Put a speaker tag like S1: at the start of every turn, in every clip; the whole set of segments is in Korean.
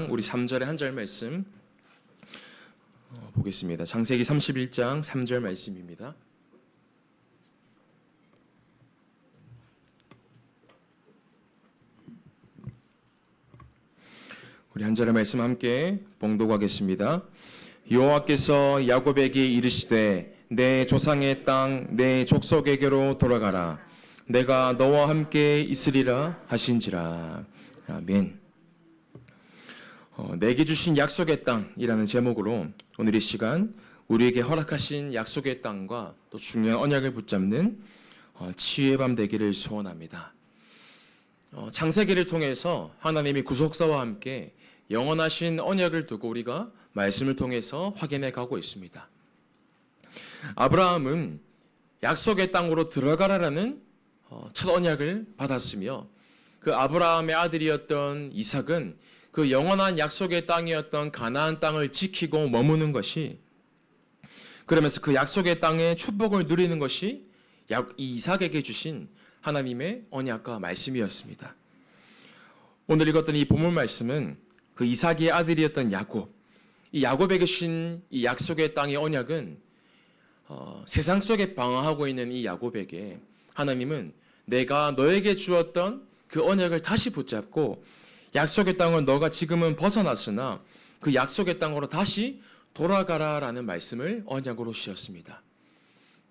S1: 우리 3절의 한 절 말씀 보겠습니다. 창세기 31장 3절 말씀입니다. 우리 한 절의 말씀 함께 봉독하겠습니다. 여호와께서 야곱에게 이르시되 내 조상의 땅 내 족속에게로 돌아가라. 내가 너와 함께 있으리라 하신지라. 아멘. 내게 주신 약속의 땅이라는 제목으로 오늘 이 시간 우리에게 허락하신 약속의 땅과 또 중요한 언약을 붙잡는 치유의 밤 되기를 소원합니다. 창세기를 통해서 하나님이 구속사와 함께 영원하신 언약을 두고 우리가 말씀을 통해서 확인해 가고 있습니다. 아브라함은 약속의 땅으로 들어가라라는 첫 언약을 받았으며 그 아브라함의 아들이었던 이삭은 그 영원한 약속의 땅이었던 가나안 땅을 지키고 머무는 것이, 그러면서 그 약속의 땅의 축복을 누리는 것이 이삭에게 주신 하나님의 언약과 말씀이었습니다. 오늘 읽었던 이 본문 말씀은 그 이삭의 아들이었던 야곱, 이 야곱에게 주신 이 약속의 땅의 언약은 세상 속에 방황하고 있는 이 야곱에게 하나님은 내가 너에게 주었던 그 언약을 다시 붙잡고 약속의 땅을 너가 지금은 벗어났으나 그 약속의 땅으로 다시 돌아가라라는 말씀을 언약으로 주셨습니다.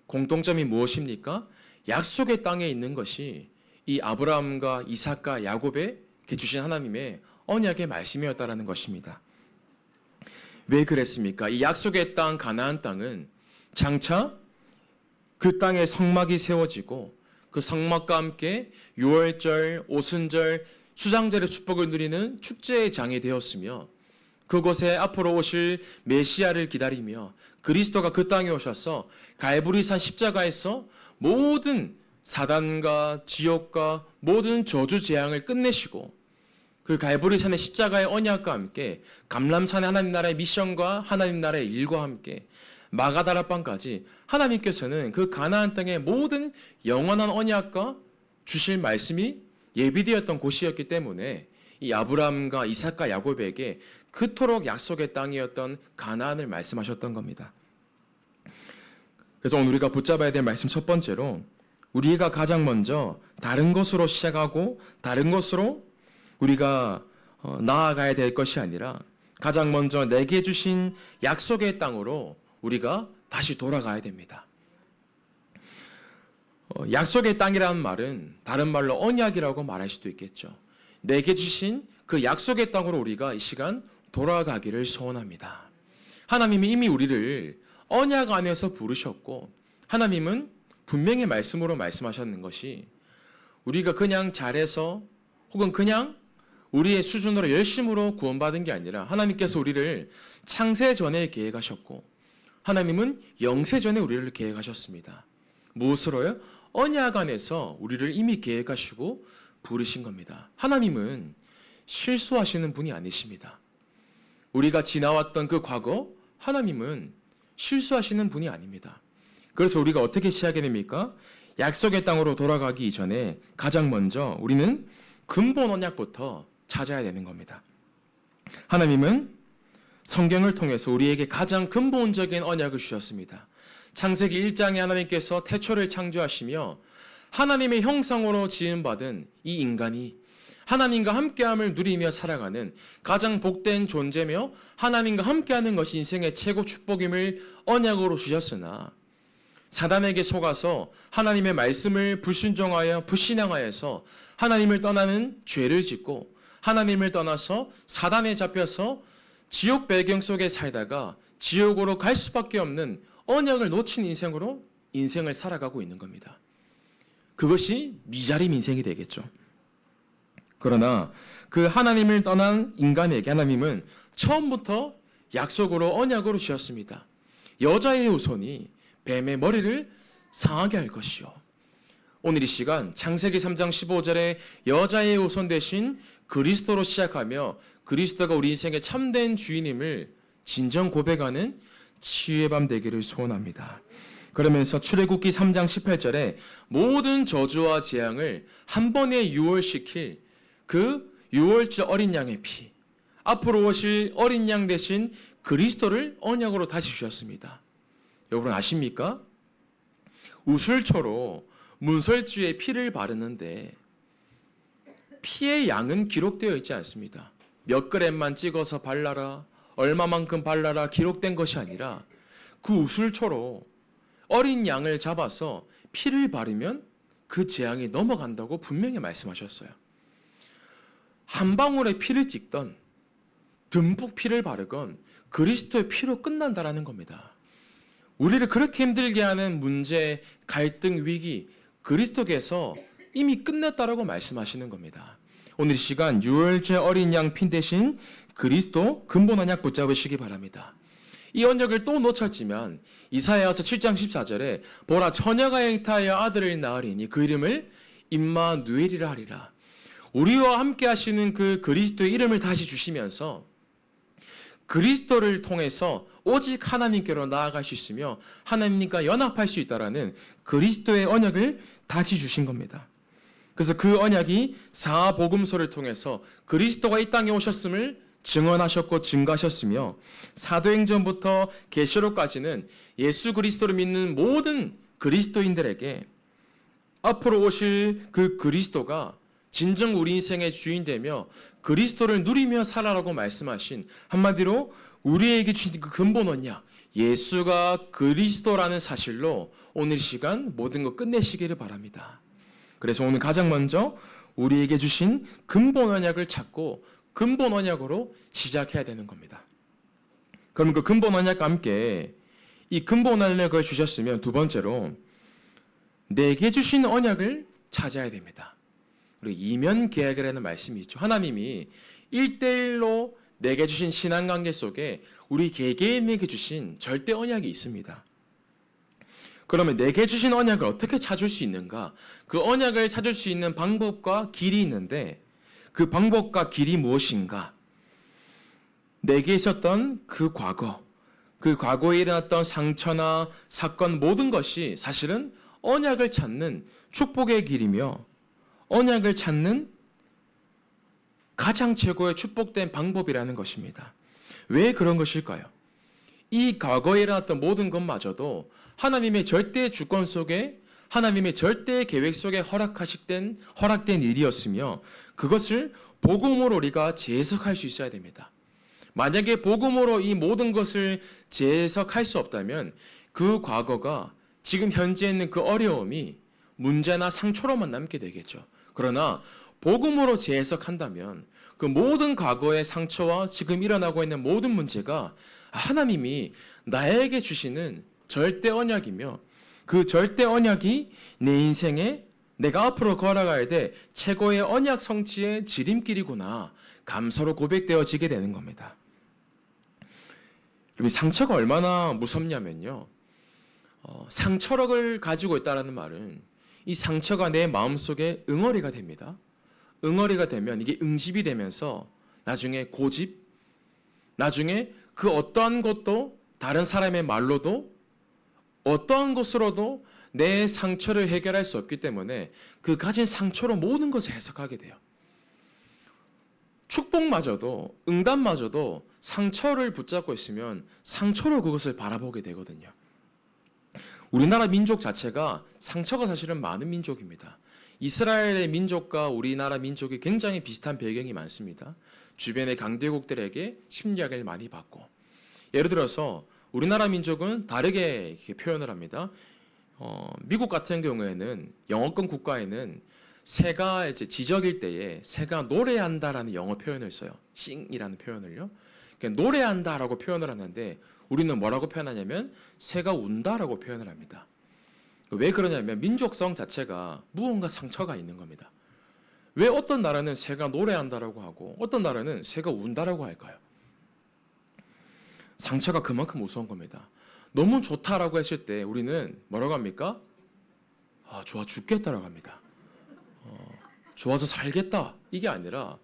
S1: 공통점이 무엇입니까? 약속의 땅에 있는 것이 이 아브라함과 이삭과 야곱에게 주신 하나님의 언약의 말씀이었다라는 것입니다. 왜 그랬습니까? 이 약속의 땅 가나안 땅은 장차 그 땅에 성막이 세워지고 그 성막과 함께 유월절, 오순절, 수장절의 축복을 누리는 축제의 장이 되었으며 그곳에 앞으로 오실 메시아를 기다리며 그리스도가 그 땅에 오셔서 갈보리산 십자가에서 모든 사단과 지옥과 모든 저주 재앙을 끝내시고 그 갈보리산의 십자가의 언약과 함께 감람산의 하나님 나라의 미션과 하나님 나라의 일과 함께 마가다라방까지 하나님께서는 그 가나안 땅의 모든 영원한 언약과 주실 말씀이 예비되었던 곳이었기 때문에 이 아브라함과 이삭과 야곱에게 그토록 약속의 땅이었던 가나안을 말씀하셨던 겁니다. 그래서 오늘 우리가 붙잡아야 될 말씀 첫 번째로, 우리가 가장 먼저 다른 것으로 시작하고 다른 것으로 우리가 나아가야 될 것이 아니라 가장 먼저 내게 주신 약속의 땅으로 우리가 다시 돌아가야 됩니다. 약속의 땅이라는 말은 다른 말로 언약이라고 말할 수도 있겠죠. 내게 주신 그 약속의 땅으로 우리가 이 시간 돌아가기를 소원합니다. 하나님이 이미 우리를 언약 안에서 부르셨고 하나님은 분명히 말씀으로 말씀하셨는 것이 우리가 그냥 잘해서 혹은 그냥 우리의 수준으로 열심으로 구원받은 게 아니라 하나님께서 우리를 창세 전에 계획하셨고 하나님은 영세 전에 우리를 계획하셨습니다. 무엇으로요? 언약 안에서 우리를 이미 계획하시고 부르신 겁니다. 하나님은 실수하시는 분이 아니십니다. 우리가 지나왔던 그 과거, 하나님은 실수하시는 분이 아닙니다. 그래서 우리가 어떻게 시작해야 됩니까? 약속의 땅으로 돌아가기 이전에 가장 먼저 우리는 근본 언약부터 찾아야 되는 겁니다. 하나님은 성경을 통해서 우리에게 가장 근본적인 언약을 주셨습니다. 창세기 1장에 하나님께서 태초를 창조하시며 하나님의 형상으로 지음받은 이 인간이 하나님과 함께함을 누리며 살아가는 가장 복된 존재며 하나님과 함께하는 것이 인생의 최고 축복임을 언약으로 주셨으나 사단에게 속아서 하나님의 말씀을 불순종하여 불신앙하여서 하나님을 떠나는 죄를 짓고 하나님을 떠나서 사단에 잡혀서 지옥 배경 속에 살다가 지옥으로 갈 수밖에 없는 언약을 놓친 인생으로 인생을 살아가고 있는 겁니다. 그것이 미자립 인생이 되겠죠. 그러나 그 하나님을 떠난 인간에게 하나님은 처음부터 약속으로 언약으로 주셨습니다. 여자의 후손이 뱀의 머리를 상하게 할 것이요. 오늘 이 시간 창세기 3장 15절에 여자의 후손 대신 그리스도로 시작하며 그리스도가 우리 인생의 참된 주인임을 진정 고백하는 치유의 밤 되기를 소원합니다. 그러면서 출애굽기 3장 18절에 모든 저주와 재앙을 한 번에 유월시킬 그 유월절 어린 양의 피, 앞으로 오실 어린 양 대신 그리스도를 언약으로 다시 주셨습니다. 여러분 아십니까? 우슬초로 문설주에 피를 바르는데 피의 양은 기록되어 있지 않습니다. 몇 그램만 찍어서 발라라, 얼마만큼 발라라 기록된 것이 아니라 그 우슬초로 어린 양을 잡아서 피를 바르면 그 재앙이 넘어간다고 분명히 말씀하셨어요. 한 방울의 피를 찍던 듬뿍 피를 바르건 그리스도의 피로 끝난다라는 겁니다. 우리를 그렇게 힘들게 하는 문제, 갈등, 위기, 그리스도께서 이미 끝냈다라고 말씀하시는 겁니다. 오늘 이 시간 유월절 어린 양 피 대신 그리스도 근본 언약 붙잡으시기 바랍니다. 이 언약을 또 놓쳤지만 이사야서 7장 14절에 보라 처녀가 잉타하여 아들을 낳으리니 그 이름을 임마누엘이라 하리라. 우리와 함께 하시는 그 그리스도의 이름을 다시 주시면서 그리스도를 통해서 오직 하나님께로 나아갈 수 있으며 하나님과 연합할 수 있다라는 그리스도의 언약을 다시 주신 겁니다. 그래서 그 언약이 사복음서를 통해서 그리스도가 이 땅에 오셨음을 증언하셨고 증거하셨으며 사도행전부터 계시록까지는 예수 그리스도를 믿는 모든 그리스도인들에게 앞으로 오실 그 그리스도가 진정 우리 인생의 주인 되며 그리스도를 누리며 살아라고 말씀하신 한마디로 우리에게 주신 그 근본 언약 예수가 그리스도라는 사실로 오늘 시간 모든 것 끝내시기를 바랍니다. 그래서 오늘 가장 먼저 우리에게 주신 근본 언약을 찾고 근본 언약으로 시작해야 되는 겁니다. 그럼 그 근본 언약과 함께 이 근본 언약을 주셨으면 두 번째로 내게 주신 언약을 찾아야 됩니다. 그리고 이면 계약이라는 말씀이 있죠. 하나님이 1대1로 내게 주신 신앙관계 속에 우리 개개인에게 주신 절대 언약이 있습니다. 그러면 내게 주신 언약을 어떻게 찾을 수 있는가? 그 언약을 찾을 수 있는 방법과 길이 있는데 그 방법과 길이 무엇인가? 내게 있었던 그 과거, 그 과거에 일어났던 상처나 사건 모든 것이 사실은 언약을 찾는 축복의 길이며 언약을 찾는 가장 최고의 축복된 방법이라는 것입니다. 왜 그런 것일까요? 이 과거에 일어났던 모든 것마저도 하나님의 절대 주권 속에 하나님의 절대 계획 속에 허락된 일이었으며 그것을 복음으로 우리가 재해석할 수 있어야 됩니다. 만약에 복음으로 이 모든 것을 재해석할 수 없다면 그 과거가 지금 현재 있는 그 어려움이 문제나 상처로만 남게 되겠죠. 그러나 복음으로 재해석한다면 그 모든 과거의 상처와 지금 일어나고 있는 모든 문제가 하나님이 나에게 주시는 절대 언약이며 그 절대 언약이 내 인생에 내가 앞으로 걸어가야 돼 최고의 언약 성취의 지름길이구나 감사로 고백되어지게 되는 겁니다. 여러분 상처가 얼마나 무섭냐면요. 상처력을 가지고 있다는 말은 이 상처가 내 마음속에 응어리가 됩니다. 응어리가 되면 이게 응집이 되면서 나중에 고집, 나중에 그 어떠한 것도 다른 사람의 말로도 어떠한 것으로도 내 상처를 해결할 수 없기 때문에 그 가진 상처로 모든 것을 해석하게 돼요. 축복마저도 응답마저도 상처를 붙잡고 있으면 상처로 그것을 바라보게 되거든요. 우리나라 민족 자체가 상처가 사실은 많은 민족입니다. 이스라엘의 민족과 우리나라 민족이 굉장히 비슷한 배경이 많습니다. 주변의 강대국들에게 침략을 많이 받고 예를 들어서 우리나라 민족은 다르게 이렇게 표현을 합니다. 미국 같은 경우에는 영어권 국가에는 새가 이제 지적일 때에 새가 노래한다라는 영어 표현을 써요. sing이라는 표현을요. 그러니까 노래한다라고 표현을 하는데 우리는 뭐라고 표현하냐면 새가 운다라고 표현을 합니다. 왜 그러냐면 민족성 자체가 무언가 상처가 있는 겁니다. 왜 어떤 나라는 새가 노래한다라고 하고 어떤 나라는 새가 운다라고 할까요? 상처가 그만큼 무서운 겁니다. 너무 좋다라고 했을 때 우리는 뭐라고 합니까? 좋아 죽겠다라고 합니다. 좋아서 살겠다 이게 아니라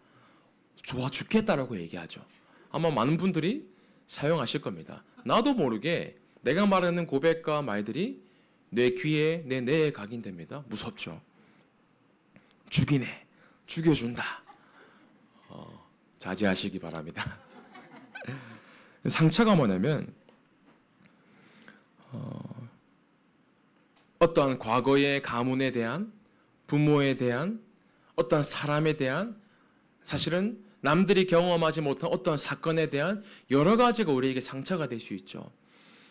S1: 좋아 죽겠다라고 얘기하죠. 아마 많은 분들이 사용하실 겁니다. 나도 모르게 내가 말하는 고백과 말들이 내 귀에 내 뇌에 각인됩니다. 무섭죠. 죽이네, 죽여준다. 자제하시기 바랍니다. 상처가 뭐냐면 어떤 과거의 가문에 대한, 부모에 대한, 어떤 사람에 대한, 사실은 남들이 경험하지 못한 어떤 사건에 대한 여러 가지가 우리에게 상처가 될 수 있죠.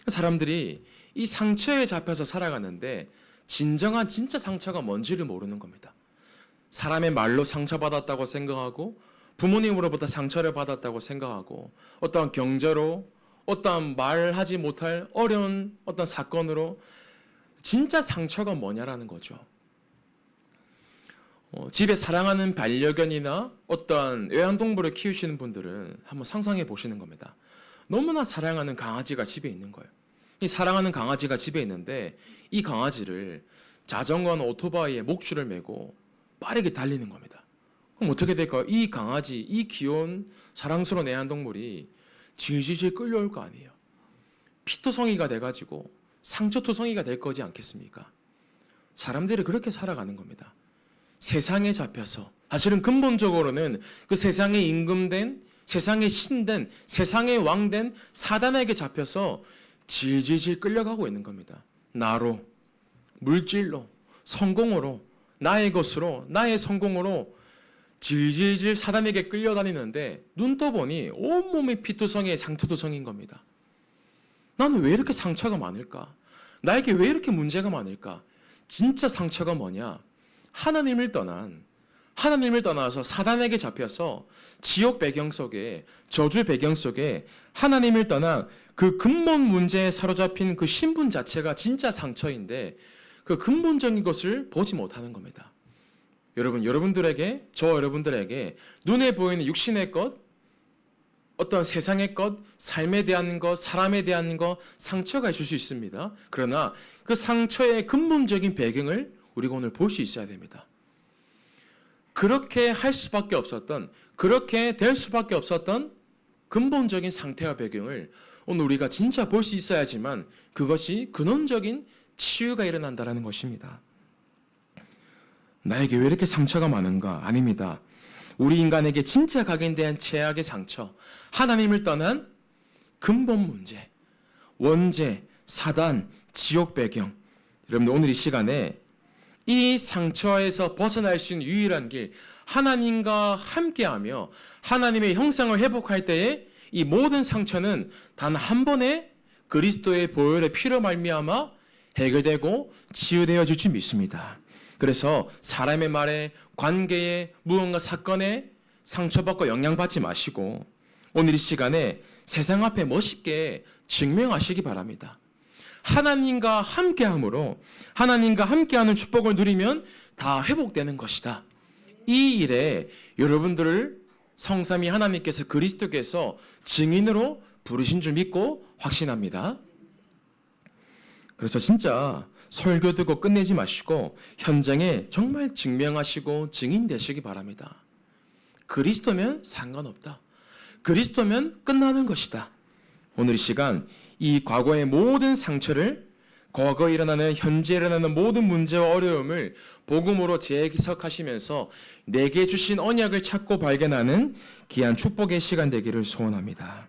S1: 사람들이 이 상처에 잡혀서 살아가는데 진정한 진짜 상처가 뭔지를 모르는 겁니다. 사람의 말로 상처받았다고 생각하고 부모님으로부터 상처를 받았다고 생각하고 어떠한 경제로 어떠한 말하지 못할 어려운 어떤 사건으로 진짜 상처가 뭐냐라는 거죠. 집에 사랑하는 반려견이나 어떠한 애완동물을 키우시는 분들은 한번 상상해 보시는 겁니다. 너무나 사랑하는 강아지가 집에 있는 거예요. 이 사랑하는 강아지가 집에 있는데 이 강아지를 자전거나 오토바이에 목줄을 메고 빠르게 달리는 겁니다. 그럼 어떻게 될까요? 이 강아지, 이 귀여운 사랑스러운 애완동물이 질질질 끌려올 거 아니에요. 피투성이가 돼가지고 상처투성이가 될 거지 않겠습니까? 사람들이 그렇게 살아가는 겁니다. 세상에 잡혀서, 사실은 근본적으로는 그 세상에 임금된, 세상에 신된, 세상의 왕된 사단에게 잡혀서 질질질 끌려가고 있는 겁니다. 나로, 물질로, 성공으로, 나의 것으로, 나의 성공으로 질질질 사단에게 끌려다니는데 눈 떠보니 온몸이 피투성이의 상투투성인 겁니다. 나는 왜 이렇게 상처가 많을까? 나에게 왜 이렇게 문제가 많을까? 진짜 상처가 뭐냐? 하나님을 떠나서 사단에게 잡혀서 지옥 배경 속에, 저주 배경 속에 하나님을 떠난 그 근본 문제에 사로잡힌 그 신분 자체가 진짜 상처인데 그 근본적인 것을 보지 못하는 겁니다. 여러분들에게, 여러분들에게 눈에 보이는 육신의 것, 어떤 세상의 것, 삶에 대한 것, 사람에 대한 것, 상처가 있을 수 있습니다. 그러나 그 상처의 근본적인 배경을 우리가 오늘 볼 수 있어야 됩니다. 그렇게 할 수밖에 없었던, 그렇게 될 수밖에 없었던 근본적인 상태와 배경을 오늘 우리가 진짜 볼 수 있어야지만 그것이 근원적인 치유가 일어난다는 것입니다. 나에게 왜 이렇게 상처가 많은가? 아닙니다. 우리 인간에게 진짜 각인된 죄악의 상처, 하나님을 떠난 근본 문제, 원죄, 사단, 지옥 배경. 여러분들 오늘 이 시간에 이 상처에서 벗어날 수 있는 유일한 길, 하나님과 함께하며 하나님의 형상을 회복할 때에 이 모든 상처는 단 한 번에 그리스도의 보혈의 피로 말미암아 해결되고 치유되어질 줄 믿습니다. 그래서 사람의 말에, 관계에, 무언가 사건에 상처받고 영향받지 마시고 오늘 이 시간에 세상 앞에 멋있게 증명하시기 바랍니다. 하나님과 함께함으로 하나님과 함께하는 축복을 누리면 다 회복되는 것이다. 이 일에 여러분들을 성삼위 하나님께서 그리스도께서 증인으로 부르신 줄 믿고 확신합니다. 그래서 진짜 설교 듣고 끝내지 마시고 현장에 정말 증명하시고 증인 되시기 바랍니다. 그리스도면 상관없다. 그리스도면 끝나는 것이다. 오늘 이 시간 이 과거의 모든 상처를, 과거에 일어나는, 현재 일어나는 모든 문제와 어려움을 복음으로 재해석하시면서 내게 주신 언약을 찾고 발견하는 귀한 축복의 시간 되기를 소원합니다.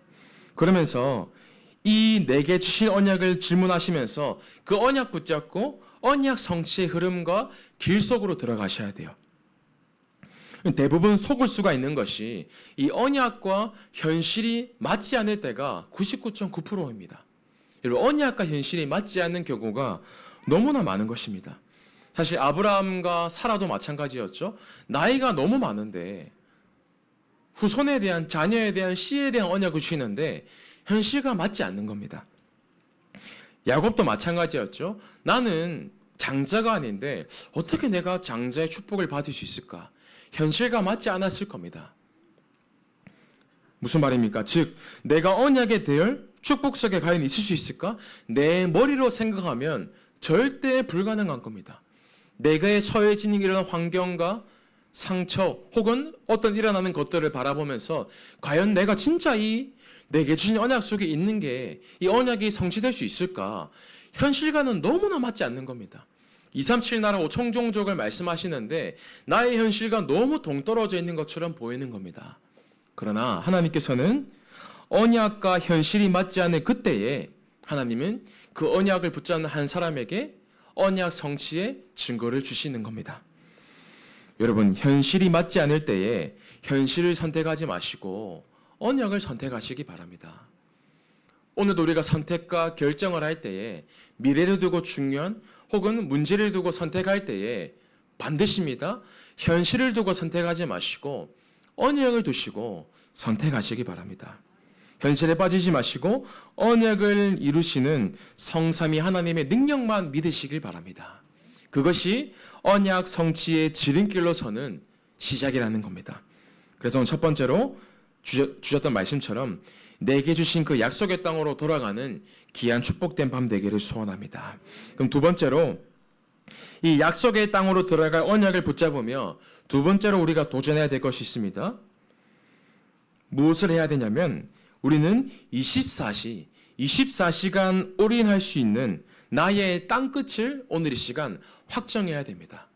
S1: 그러면서 이 내게 주신 언약을 질문하시면서 그 언약 붙잡고 언약 성취의 흐름과 길 속으로 들어가셔야 돼요. 대부분 속을 수가 있는 것이 이 언약과 현실이 맞지 않을 때가 99.9%입니다. 여러분, 언약과 현실이 맞지 않는 경우가 너무나 많은 것입니다. 사실 아브라함과 사라도 마찬가지였죠. 나이가 너무 많은데 후손에 대한, 자녀에 대한, 씨에 대한 언약을 주시는데 현실과 맞지 않는 겁니다. 야곱도 마찬가지였죠. 나는 장자가 아닌데 어떻게 내가 장자의 축복을 받을 수 있을까? 현실과 맞지 않았을 겁니다. 무슨 말입니까? 즉, 내가 언약에 대할 축복 속에 과연 있을 수 있을까? 내 머리로 생각하면 절대 불가능한 겁니다. 내가 처해진 이런 환경과 상처 혹은 어떤 일어나는 것들을 바라보면서 과연 내가 진짜 내게 주신 언약 속에 있는 게 이 언약이 성취될 수 있을까? 현실과는 너무나 맞지 않는 겁니다. 237 나라 5천 종족을 말씀하시는데 나의 현실과 너무 동떨어져 있는 것처럼 보이는 겁니다. 그러나 하나님께서는 언약과 현실이 맞지 않는 그때에 하나님은 그 언약을 붙잡는 한 사람에게 언약 성취의 증거를 주시는 겁니다. 여러분, 현실이 맞지 않을 때에 현실을 선택하지 마시고 언약을 선택하시기 바랍니다. 오늘도 우리가 선택과 결정을 할 때에 미래를 두고 중요한 혹은 문제를 두고 선택할 때에 반드시입니다. 현실을 두고 선택하지 마시고 언약을 두시고 선택하시기 바랍니다. 현실에 빠지지 마시고 언약을 이루시는 성삼위 하나님의 능력만 믿으시길 바랍니다. 그것이 언약 성취의 지름길로 서는 시작이라는 겁니다. 그래서 오늘 첫 번째로 주셨던 말씀처럼 내게 주신 그 약속의 땅으로 돌아가는 귀한 축복된 밤 되기를 소원합니다. 그럼 두 번째로 이 약속의 땅으로 들어갈 언약을 붙잡으며 두 번째로 우리가 도전해야 될 것이 있습니다. 무엇을 해야 되냐면 우리는 24시간 올인할 수 있는 나의 땅끝을 오늘 이 시간 확정해야 됩니다.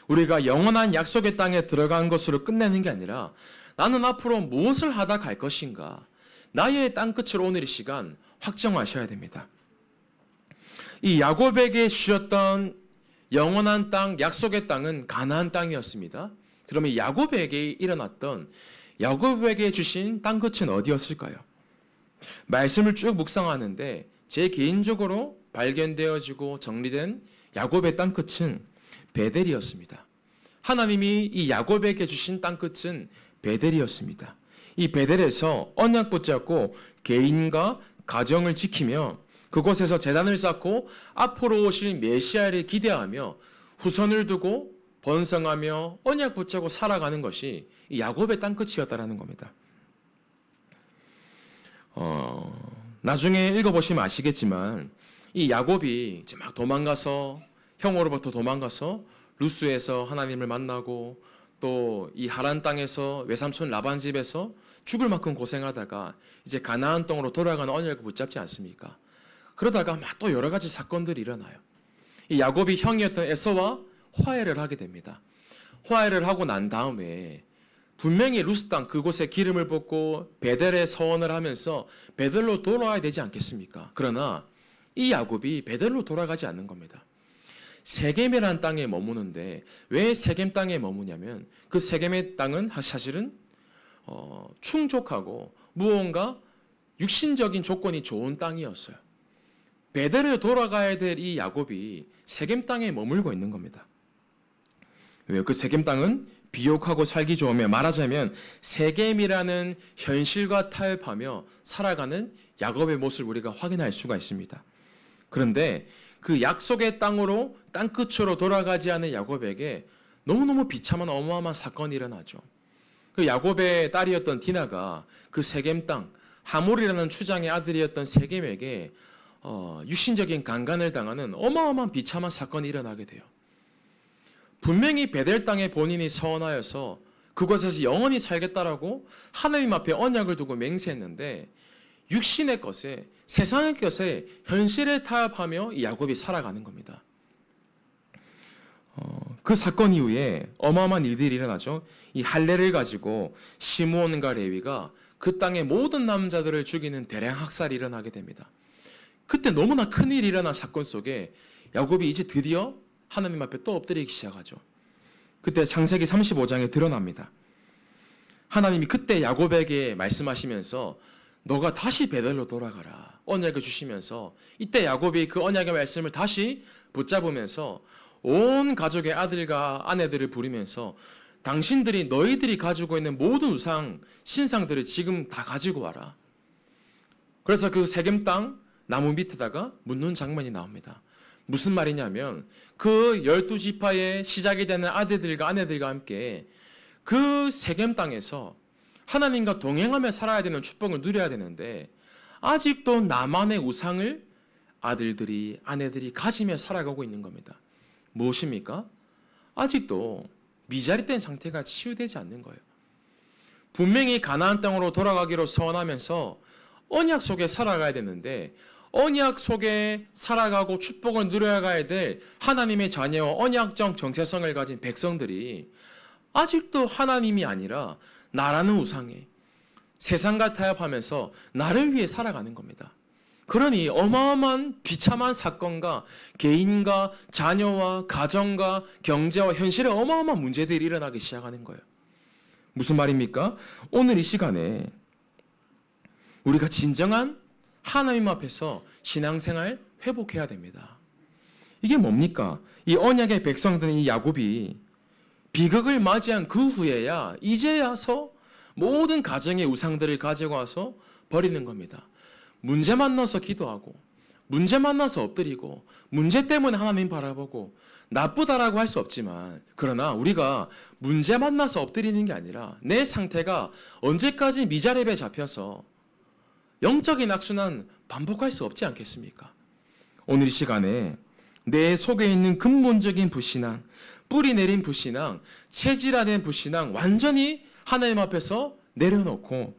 S1: 우리가 영원한 약속의 땅에 들어간 것으로 끝내는 게 아니라 나는 앞으로 무엇을 하다 갈 것인가? 나의 땅끝을 오늘 이 시간 확정하셔야 됩니다. 이 야곱에게 주셨던 영원한 땅, 약속의 땅은 가나안 땅이었습니다. 그러면 야곱에게 일어났던 야곱에게 주신 땅끝은 어디였을까요? 말씀을 쭉 묵상하는데 제 개인적으로 발견되어지고 정리된 야곱의 땅끝은 베델이었습니다. 하나님이 이 야곱에게 주신 땅끝은 베델이었습니다. 이 베델에서 언약 붙잡고 개인과 가정을 지키며 그곳에서 제단을 쌓고 앞으로 오실 메시아를 기대하며 후손을 두고 번성하며 언약 붙잡고 살아가는 것이 이 야곱의 땅끝이었다라는 겁니다. 나중에 읽어보시면 아시겠지만 이 야곱이 이제 막 도망가서 형으로부터 도망가서 루스에서 하나님을 만나고 또 이 하란 땅에서 외삼촌 라반 집에서 죽을 만큼 고생하다가 이제 가나안 땅으로 돌아가는 언약을 붙잡지 않습니까? 그러다가 막 또 여러 가지 사건들이 일어나요. 이 야곱이 형이었던 에서와 화해를 하게 됩니다. 화해를 하고 난 다음에 분명히 루스 땅 그곳에 기름을 붓고 베델에 서원을 하면서 베델로 돌아와야 되지 않겠습니까? 그러나 이 야곱이 베델로 돌아가지 않는 겁니다. 세겜이라는 땅에 머무는데 왜 세겜 땅에 머무냐면 그 세겜의 땅은 사실은 충족하고 무언가 육신적인 조건이 좋은 땅이었어요. 베델에 돌아가야 될 이 야곱이 세겜 땅에 머물고 있는 겁니다. 왜요? 그 세겜 땅은 비옥하고 살기 좋으며 말하자면 세겜이라는 현실과 타협하며 살아가는 야곱의 모습을 우리가 확인할 수가 있습니다. 그런데 그 약속의 땅으로 땅끝으로 돌아가지 않은 야곱에게 너무너무 비참한 어마어마한 사건이 일어나죠. 그 야곱의 딸이었던 디나가 그 세겜 땅 하몰이라는 추장의 아들이었던 세겜에게 육신적인 강간을 당하는 어마어마한 비참한 사건이 일어나게 돼요. 분명히 베델 땅에 본인이 서원하여서 그곳에서 영원히 살겠다라고 하나님 앞에 언약을 두고 맹세했는데 육신의 것에 세상의 것에 현실에 타협하며 이 야곱이 살아가는 겁니다. 그 사건 이후에 어마어마한 일들이 일어나죠. 이 할례를 가지고 시므온과 레위가 그 땅의 모든 남자들을 죽이는 대량 학살이 일어나게 됩니다. 그때 너무나 큰일이 일어난 사건 속에 야곱이 이제 드디어 하나님 앞에 또 엎드리기 시작하죠. 그때 창세기 35장에 드러납니다. 하나님이 그때 야곱에게 말씀하시면서 너가 다시 베델로 돌아가라 언약을 주시면서 이때 야곱이 그 언약의 말씀을 다시 붙잡으면서 온 가족의 아들과 아내들을 부르면서 당신들이 너희들이 가지고 있는 모든 우상 신상들을 지금 다 가지고 와라. 그래서 그 세겜 땅 나무 밑에다가 묻는 장면이 나옵니다. 무슨 말이냐면 그 12지파의 시작이 되는 아들들과 아내들과 함께 그 세겜 땅에서 하나님과 동행하며 살아야 되는 축복을 누려야 되는데 아직도 나만의 우상을 아들들이 아내들이 가지며 살아가고 있는 겁니다. 무엇입니까? 아직도 미자립된 상태가 치유되지 않는 거예요. 분명히 가나안 땅으로 돌아가기로 서원하면서 언약 속에 살아가야 되는데 언약 속에 살아가고 축복을 누려가야 될 하나님의 자녀와 언약적 정체성을 가진 백성들이 아직도 하나님이 아니라 나라는 우상에 세상과 타협하면서 나를 위해 살아가는 겁니다. 그러니 어마어마한 비참한 사건과 개인과 자녀와 가정과 경제와 현실에 어마어마한 문제들이 일어나기 시작하는 거예요. 무슨 말입니까? 오늘 이 시간에 우리가 진정한 하나님 앞에서 신앙생활 회복해야 됩니다. 이게 뭡니까? 이 언약의 백성들은 이 야곱이 비극을 맞이한 그 후에야 이제야서 모든 가정의 우상들을 가지고 와서 버리는 겁니다. 문제 만나서 기도하고 문제 만나서 엎드리고 문제 때문에 하나님 바라보고 나쁘다라고 할 수 없지만 그러나 우리가 문제 만나서 엎드리는 게 아니라 내 상태가 언제까지 미자립에 잡혀서 영적인 악순환 반복할 수 없지 않겠습니까? 오늘 이 시간에 내 속에 있는 근본적인 불신앙, 뿌리 내린 불신앙, 체질화된 불신앙 완전히 하나님 앞에서 내려놓고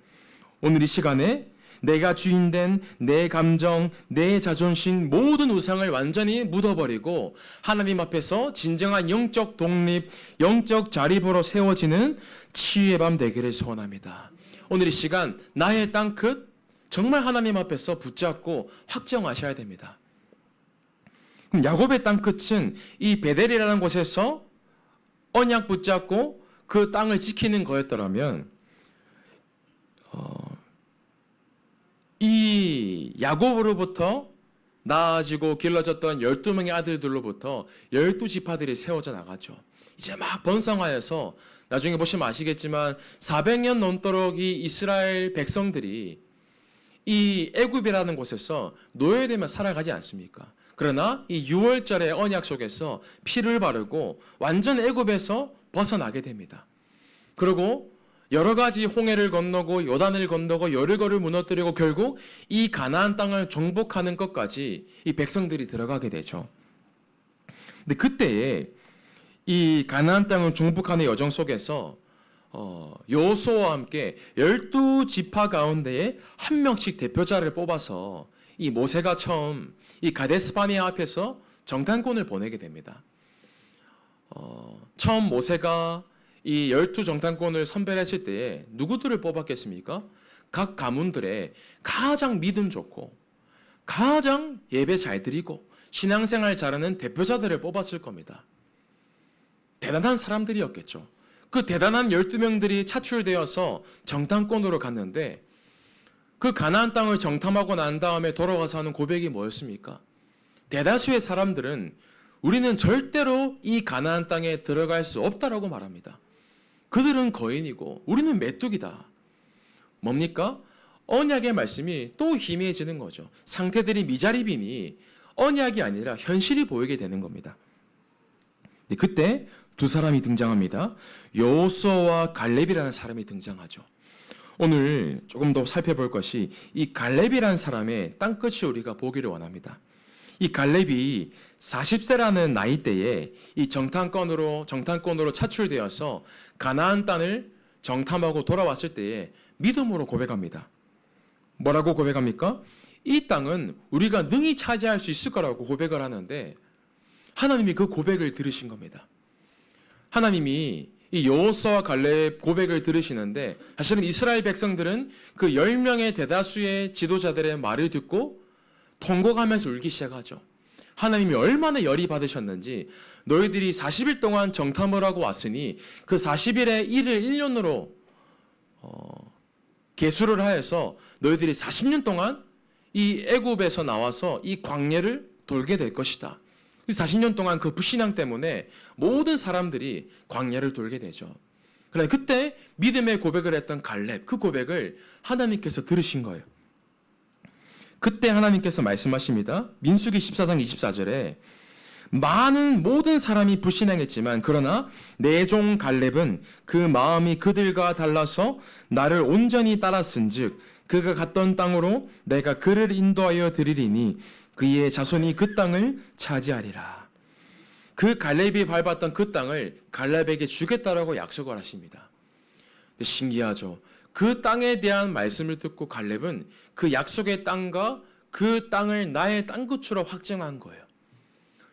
S1: 오늘 이 시간에 내가 주인된 내 감정, 내 자존심 모든 우상을 완전히 묻어버리고 하나님 앞에서 진정한 영적 독립, 영적 자립으로 세워지는 치유의 밤 되기를 소원합니다. 오늘 이 시간 나의 땅끝 정말 하나님 앞에서 붙잡고 확정하셔야 됩니다. 그럼 야곱의 땅끝은 이 베델이라는 곳에서 언약 붙잡고 그 땅을 지키는 거였더라면 이 야곱으로부터 낳아지고 길러졌던 12명의 아들들로부터 12지파들이 세워져 나가죠. 이제 막 번성하여서 나중에 보시면 아시겠지만 400년 넘도록 이 이스라엘 백성들이 이 애굽이라는 곳에서 노예되며 살아가지 않습니까? 그러나 이 6월절의 언약 속에서 피를 바르고 완전 애굽에서 벗어나게 됩니다. 그리고 여러 가지 홍해를 건너고 요단을 건너고 여리고를 무너뜨리고 결국 이 가나안 땅을 정복하는 것까지 이 백성들이 들어가게 되죠. 근데 그때에 이 가나안 땅을 정복하는 여정 속에서 여호수아와 함께 12지파 가운데에 한 명씩 대표자를 뽑아서 이 모세가 처음 이 가데스바네아 앞에서 정탐꾼을 보내게 됩니다. 처음 모세가 이 12정탐꾼을 선별했을 때에 누구들을 뽑았겠습니까? 각 가문들의 가장 믿음 좋고 가장 예배 잘 드리고 신앙생활 잘하는 대표자들을 뽑았을 겁니다. 대단한 사람들이었겠죠. 그 대단한 12명들이 차출되어서 정탐꾼으로 갔는데 그 가나안 땅을 정탐하고 난 다음에 돌아와서 하는 고백이 뭐였습니까? 대다수의 사람들은 우리는 절대로 이 가나안 땅에 들어갈 수 없다라고 말합니다. 그들은 거인이고 우리는 메뚜기다. 뭡니까? 언약의 말씀이 또 희미해지는 거죠. 상태들이 미자립이니 언약이 아니라 현실이 보이게 되는 겁니다. 그때 두 사람이 등장합니다. 여호수아와 갈렙이라는 사람이 등장하죠. 오늘 조금 더 살펴볼 것이 이 갈렙이라는 사람의 땅끝이 우리가 보기를 원합니다. 이 갈렙이 40세라는 나이대에 이 정탐꾼으로 차출되어서 가나안 땅을 정탐하고 돌아왔을 때에 믿음으로 고백합니다. 뭐라고 고백합니까? 이 땅은 우리가 능히 차지할 수 있을 거라고 고백을 하는데 하나님이 그 고백을 들으신 겁니다. 하나님이 이 여호수아와 갈렙 고백을 들으시는데 사실은 이스라엘 백성들은 그 10명의 대다수의 지도자들의 말을 듣고 통곡하면서 울기 시작하죠. 하나님이 얼마나 열이 받으셨는지 너희들이 40일 동안 정탐을 하고 왔으니 그 40일의 일을 1년으로 계수를 하여서 너희들이 40년 동안 이 애굽에서 나와서 이 광야를 돌게 될 것이다. 40년 동안 그 불신앙 때문에 모든 사람들이 광야를 돌게 되죠. 그래 그때 믿음의 고백을 했던 갈렙 그 고백을 하나님께서 들으신 거예요. 그때 하나님께서 말씀하십니다. 민수기 14장 24절에 많은 모든 사람이 불신앙했지만 그러나 내 종 갈렙은 그 마음이 그들과 달라서 나를 온전히 따랐은즉 그가 갔던 땅으로 내가 그를 인도하여 드리리니 그의 자손이 그 땅을 차지하리라. 그 갈렙이 밟았던 그 땅을 갈렙에게 주겠다라고 약속을 하십니다. 신기하죠. 그 땅에 대한 말씀을 듣고 갈렙은 그 약속의 땅과 그 땅을 나의 땅끝으로 확정한 거예요.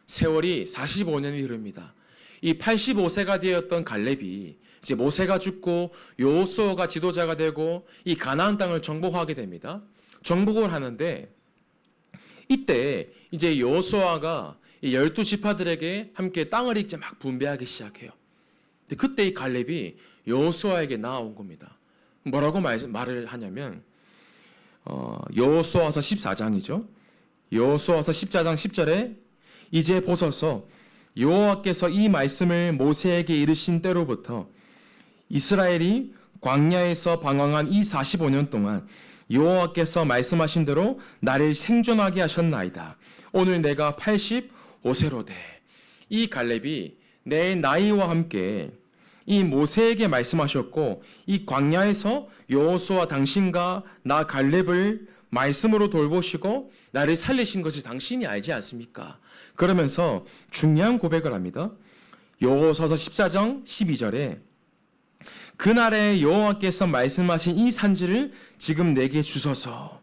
S1: 세월이 45년이 흐릅니다. 이 85세가 되었던 갈렙이 이제 모세가 죽고 여호수아가 지도자가 되고 이 가나안 땅을 정복하게 됩니다. 정복을 하는데 이때 이제 여호수아가 이 12지파들에게 함께 땅을 이제 막 분배하기 시작해요. 근데 그때 이 갈렙이 여호수아에게 나아온 겁니다. 뭐라고 말을 하냐면 여호수아서 14장이죠. 여호수아서 14장 10절에 이제 보소서 여호와께서 이 말씀을 모세에게 이르신 때로부터 이스라엘이 광야에서 방황한 이 45년 동안 여호와께서 말씀하신 대로 나를 생존하게 하셨나이다. 오늘 내가 85세로 돼. 이 갈렙이 내 나이와 함께 이 모세에게 말씀하셨고 이 광야에서 여호수아 당신과 나 갈렙을 말씀으로 돌보시고 나를 살리신 것을 당신이 알지 않습니까? 그러면서 중요한 고백을 합니다. 여호수아서 14장 12절에 그날에 여호와께서 말씀하신 이 산지를 지금 내게 주소서.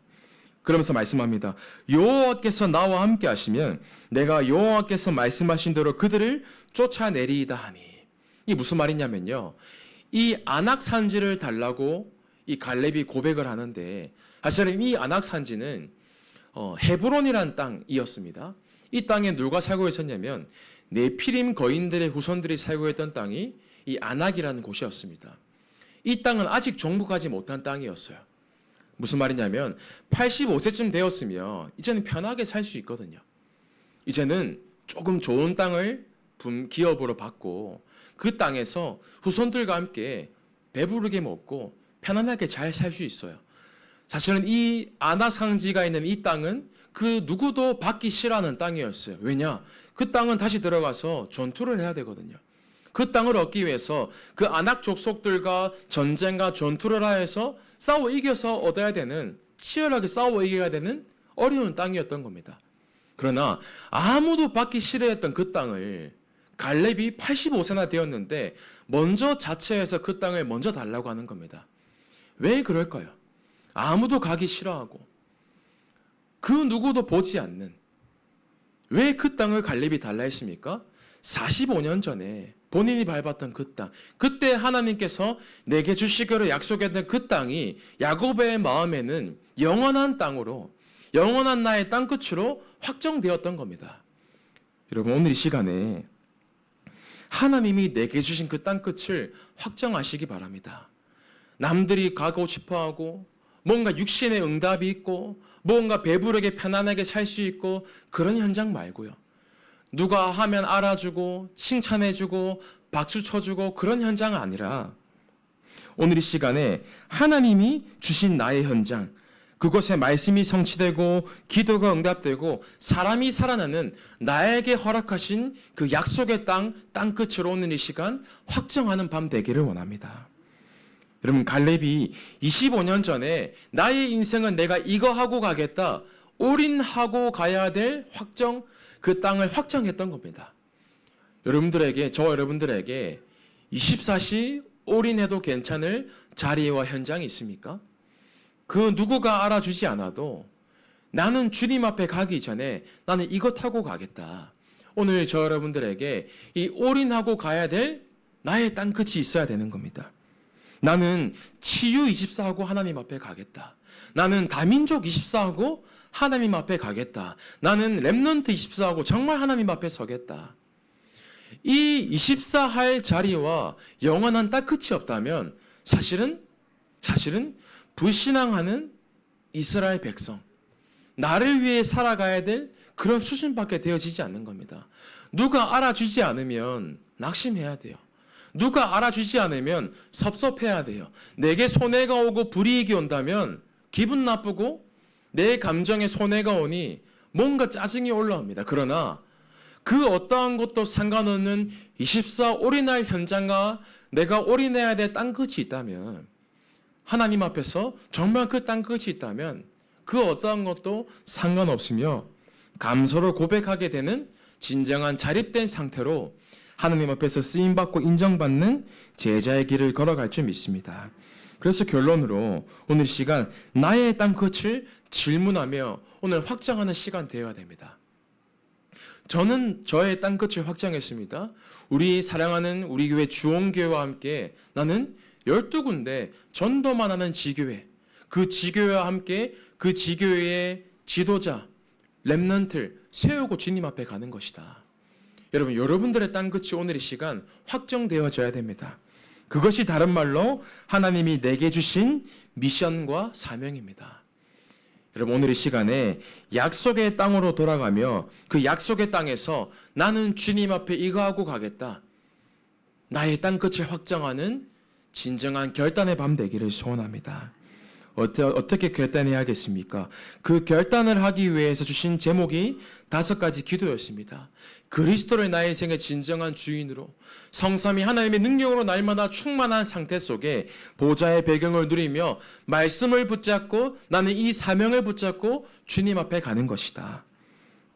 S1: 그러면서 말씀합니다. 여호와께서 나와 함께 하시면 내가 여호와께서 말씀하신 대로 그들을 쫓아내리이다 하니. 이게 무슨 말이냐면요. 이 안악 산지를 달라고 이 갈렙이 고백을 하는데 사실은 이 안악 산지는 헤브론이라는 땅이었습니다. 이 땅에 누가 살고 있었냐면 네피림 거인들의 후손들이 살고 있던 땅이 이 안악이라는 곳이었습니다. 이 땅은 아직 정복하지 못한 땅이었어요. 무슨 말이냐면 85세쯤 되었으면 이제는 편하게 살 수 있거든요. 이제는 조금 좋은 땅을 기업으로 받고 그 땅에서 후손들과 함께 배부르게 먹고 편안하게 잘 살 수 있어요. 사실은 이 아나상지가 있는 이 땅은 그 누구도 받기 싫어하는 땅이었어요. 왜냐? 그 땅은 다시 들어가서 전투를 해야 되거든요. 그 땅을 얻기 위해서 그 아낙 족속들과 전쟁과 전투를 하여서 싸워 이겨서 얻어야 되는, 치열하게 싸워 이겨야 되는 어려운 땅이었던 겁니다. 그러나 아무도 받기 싫어했던 그 땅을 갈렙이 85세나 되었는데 먼저 자처해서 그 땅을 먼저 달라고 하는 겁니다. 왜 그럴까요? 아무도 가기 싫어하고 그 누구도 보지 않는, 왜 그 땅을 갈렙이 달라 했습니까? 45년 전에 본인이 밟았던 그 땅, 그때 하나님께서 내게 주시기로 약속했던 그 땅이 야곱의 마음에는 영원한 땅으로, 영원한 나의 땅끝으로 확정되었던 겁니다. 여러분, 오늘 이 시간에 하나님이 내게 주신 그 땅끝을 확정하시기 바랍니다. 남들이 가고 싶어하고 뭔가 육신의 응답이 있고 뭔가 배부르게 편안하게 살 수 있고 그런 현장 말고요. 누가 하면 알아주고 칭찬해주고 박수 쳐주고 그런 현장은 아니라 오늘 이 시간에 하나님이 주신 나의 현장, 그곳에 말씀이 성취되고 기도가 응답되고 사람이 살아나는 나에게 허락하신 그 약속의 땅끝으로 오는 이 시간 확정하는 밤 되기를 원합니다. 여러분, 갈렙이 25년 전에 나의 인생은 내가 이거 하고 가겠다, 올인하고 가야 될 확정, 그 땅을 확정했던 겁니다. 여러분들에게, 저 여러분들에게 24시 올인해도 괜찮을 자리와 현장이 있습니까? 그 누구가 알아주지 않아도 나는 주님 앞에 가기 전에 나는 이것 하고 가겠다. 오늘 저 여러분들에게 이 올인하고 가야 될 나의 땅끝이 있어야 되는 겁니다. 나는 치유 24하고 하나님 앞에 가겠다. 나는 다민족 24하고 하나님 앞에 가겠다. 나는 렘넌트 24하고 정말 하나님 앞에 서겠다. 이 24 할 자리와 영원한 땅끝이 없다면 사실은 불신앙하는 이스라엘 백성, 나를 위해 살아가야 될 그런 수준밖에 되어지지 않는 겁니다. 누가 알아주지 않으면 낙심해야 돼요. 누가 알아주지 않으면 섭섭해야 돼요. 내게 손해가 오고 불이익이 온다면 기분 나쁘고 내 감정에 손해가 오니 뭔가 짜증이 올라옵니다. 그러나 그 어떠한 것도 상관없는 24 올인할 현장과 내가 올인해야 될 땅끝이 있다면, 하나님 앞에서 정말 그 땅끝이 있다면 그 어떠한 것도 상관없으며 감사로 고백하게 되는 진정한 자립된 상태로 하나님 앞에서 쓰임받고 인정받는 제자의 길을 걸어갈 줄 믿습니다. 그래서 결론으로 오늘 시간 나의 땅끝을 질문하며 오늘 확정하는 시간 되어야 됩니다. 저는 저의 땅끝을 확장했습니다. 우리 사랑하는 우리 교회 주원교회와 함께 나는 12군데 전도만 하는 지교회, 그 지교회와 함께 그 지교회의 지도자, 렘넌트를 세우고 주님 앞에 가는 것이다. 여러분, 여러분들의 땅끝이 오늘 이 시간 확정되어져야 됩니다. 그것이 다른 말로 하나님이 내게 주신 미션과 사명입니다. 여러분, 오늘 이 시간에 약속의 땅으로 돌아가며 그 약속의 땅에서 나는 주님 앞에 이거하고 가겠다. 나의 땅끝을 확장하는 진정한 결단의 밤 되기를 소원합니다. 어떻게 결단해야겠습니까? 그 결단을 하기 위해서 주신 제목이 5가지 기도였습니다. 그리스도를 나의 인생의 진정한 주인으로, 성삼위 하나님의 능력으로 날마다 충만한 상태 속에 보좌의 배경을 누리며 말씀을 붙잡고 나는 이 사명을 붙잡고 주님 앞에 가는 것이다.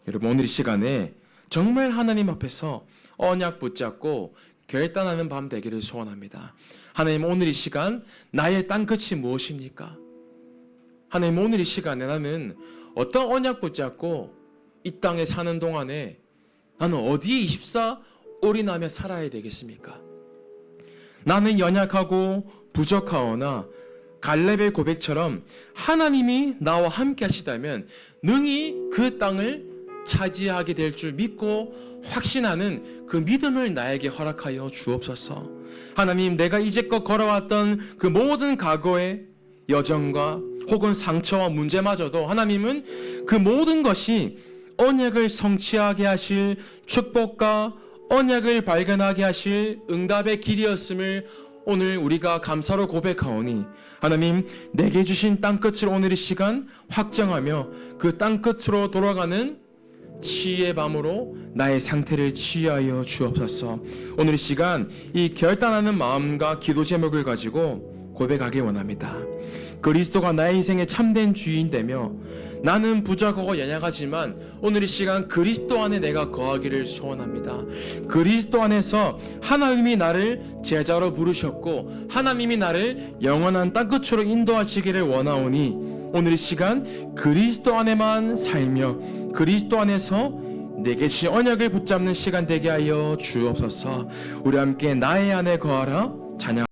S1: 여러분, 오늘 이 시간에 정말 하나님 앞에서 언약 붙잡고 결단하는 밤 되기를 소원합니다. 하나님, 오늘 이 시간 나의 땅끝이 무엇입니까? 하나님, 오늘 이 시간에 나는 어떤 언약 붙잡고 이 땅에 사는 동안에 나는 어디에 24 올인하며 살아야 되겠습니까? 나는 연약하고 부족하오나 갈렙의 고백처럼 하나님이 나와 함께 하시다면 능히 그 땅을 차지하게 될 줄 믿고 확신하는 그 믿음을 나에게 허락하여 주옵소서. 하나님, 내가 이제껏 걸어왔던 그 모든 과거의 여정과 혹은 상처와 문제마저도 하나님은 그 모든 것이 언약을 성취하게 하실 축복과 언약을 발견하게 하실 응답의 길이었음을 오늘 우리가 감사로 고백하오니 하나님, 내게 주신 땅끝을 오늘 이 시간 확정하며 그 땅끝으로 돌아가는 치유의 밤으로 나의 상태를 치유하여 주옵소서. 오늘 이 시간 이 결단하는 마음과 기도 제목을 가지고 고백하기 원합니다. 그리스도가 나의 인생의 참된 주인 되며 나는 부족하고 연약하지만 오늘 이 시간 그리스도 안에 내가 거하기를 소원합니다. 그리스도 안에서 하나님이 나를 제자로 부르셨고 하나님이 나를 영원한 땅끝으로 인도하시기를 원하오니 오늘 이 시간 그리스도 안에만 살며 그리스도 안에서 내게 주신 언약을 붙잡는 시간 되게 하여 주옵소서. 우리 함께 나의 안에 거하라 찬양.